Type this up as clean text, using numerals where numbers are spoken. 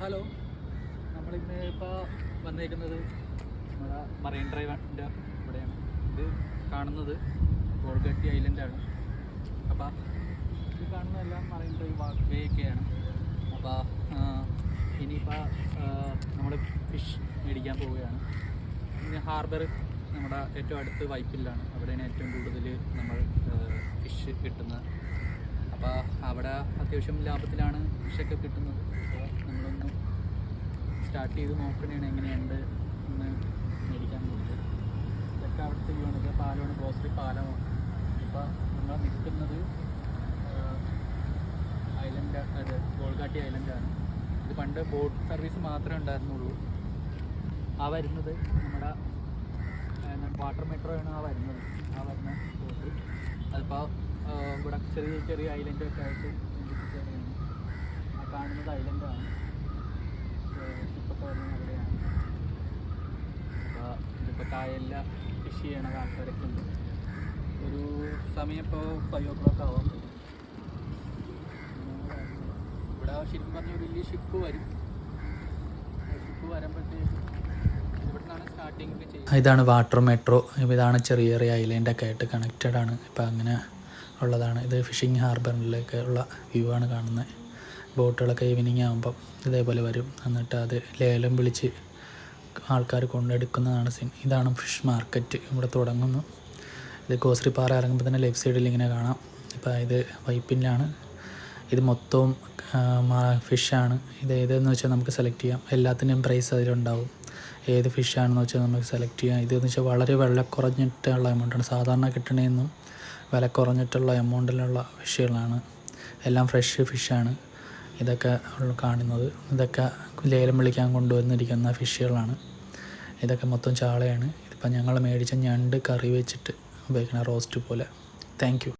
Hello, നമ്മളിന്ന് ഇപ്പോൾ വന്നേക്കുന്നത് നമ്മുടെ മറൈൻ ഡ്രൈവിൻ്റെ ഇവിടെയാണ്. ഇത് കാണുന്നത് ഗോൾഗട്ടി ഐലൻഡാണ്. അപ്പോൾ ഇത് കാണുന്നതെല്ലാം മറൈൻ ഡ്രൈവ് വാക്ക് വേ ഒക്കെയാണ്. അപ്പോൾ ഇനിയിപ്പോൾ നമ്മൾ ഫിഷ് മേടിക്കാൻ പോവുകയാണ്. ഇനി ഹാർബർ നമ്മുടെ ഏറ്റവും അടുത്ത് വൈപ്പിലാണ്. അവിടെയാണ് ഏറ്റവും കൂടുതൽ നമ്മൾ ഫിഷ് കിട്ടുന്നത്. അപ്പോൾ അവിടെ അത്യാവശ്യം ലാഭത്തിലാണ് ഫിഷൊക്കെ കിട്ടുന്നത്. അപ്പോൾ നമ്മളൊന്ന് സ്റ്റാർട്ട് ചെയ്ത് നോക്കണേണ് എങ്ങനെയുണ്ട് എന്ന് മേടിക്കാൻ പോകുന്നത്. ഇതൊക്കെ അവിടുത്തെ വ്യൂ ആണ്. ഇത് പാലമാണ്, ഗ്രോസറി പാലമാണ്. ഇപ്പോൾ നമ്മൾ നിൽക്കുന്നത് ഐലൻഡ്, അത് ഗോൾഗാട്ടി ഐലൻഡാണ്. ഇത് പണ്ട് ബോട്ട് സർവീസ് മാത്രമേ ഉണ്ടായിരുന്നുള്ളൂ. ആ വരുന്നത് നമ്മുടെ വാട്ടർ മെട്രോ ആണ് ആ വരുന്നത്. ആ വരുന്ന ബോട്ട് അതിപ്പോൾ ഇവിടെ ചെറിയ ചെറിയ ഐലൻഡൊക്കെ ആയിട്ട് ബന്ധിപ്പിച്ചതാണ്. ആ കാണുന്നത് ഐലൻഡാണ്. ഷിപ്പൊക്കെ വരുന്നത് അവിടെയാണ്. അപ്പോൾ ഇതിപ്പോൾ കായലിൽ ഫിഷ് ചെയ്യണ ആൾക്കാരൊക്കെ ഉണ്ട്. ഒരു സമയം ഇപ്പോൾ 5 o'clock ആവാം. ഇവിടെ ശരിക്കും പറഞ്ഞ വലിയ ഷിപ്പ് വരും. ഷിപ്പ് വരുമ്പോഴത്തേക്ക് ഇവിടെ നിന്നാണ് സ്റ്റാർട്ടിങ് ചെയ്യുന്നത്. ഇതാണ് വാട്ടർ മെട്രോ. ഇതാണ് ചെറിയ ചെറിയ ഐലൻഡൊക്കെ ആയിട്ട് കണക്റ്റഡ് ആണ്. ഇപ്പോൾ അങ്ങനെ ഉള്ളതാണ്. ഇത് ഫിഷിംഗ് ഹാർബറിലേക്ക് ഉള്ള വ്യൂ ആണ് കാണുന്നത്. ബോട്ടുകളൊക്കെ ഈവനിങ് ആകുമ്പം ഇതേപോലെ വരും. എന്നിട്ട് അത് ലേലം വിളിച്ച് ആൾക്കാർ കൊണ്ടെടുക്കുന്നതാണ് സീൻ. ഇതാണ് ഫിഷ് മാർക്കറ്റ്. ഇവിടെ തുടങ്ങുന്നു. ഇത് ഗോസറി പാറ ഇറങ്ങുമ്പോൾ തന്നെ ലെഫ്റ്റ് സൈഡിൽ ഇങ്ങനെ കാണാം. ഇപ്പോൾ ഇത് വൈപ്പിലാണ്. ഇത് മൊത്തവും ഫിഷാണ്. ഇത് ഏതെന്ന് വെച്ചാൽ നമുക്ക് സെലക്ട് ചെയ്യാം. എല്ലാത്തിൻ്റെയും പ്രൈസ് അതിലുണ്ടാവും. ഏത് ഫിഷാണെന്ന് വെച്ചാൽ നമുക്ക് സെലക്ട് ചെയ്യാം. ഇതെന്ന് വെച്ചാൽ വളരെ വില കുറഞ്ഞിട്ടുള്ള എമൗണ്ടാണ്. സാധാരണ കിട്ടണേന്നും വില കുറഞ്ഞിട്ടുള്ള എമൗണ്ടിലുള്ള ഫിഷുകളാണ്. എല്ലാം ഫ്രഷ് ഫിഷാണ് ഇതൊക്കെ കാണുന്നത്. ഇതൊക്കെ ലേലം വിളിക്കാൻ കൊണ്ടുവന്നിരിക്കുന്ന ഫിഷുകളാണ്. ഇതൊക്കെ മൊത്തം ചാളയാണ്. ഇതിപ്പോൾ ഞങ്ങൾ മേടിച്ച ഞണ്ട് കറി വെച്ചിട്ട് ഉപയോഗിക്കുന്ന റോസ്റ്റ് പോലെ. Thank you.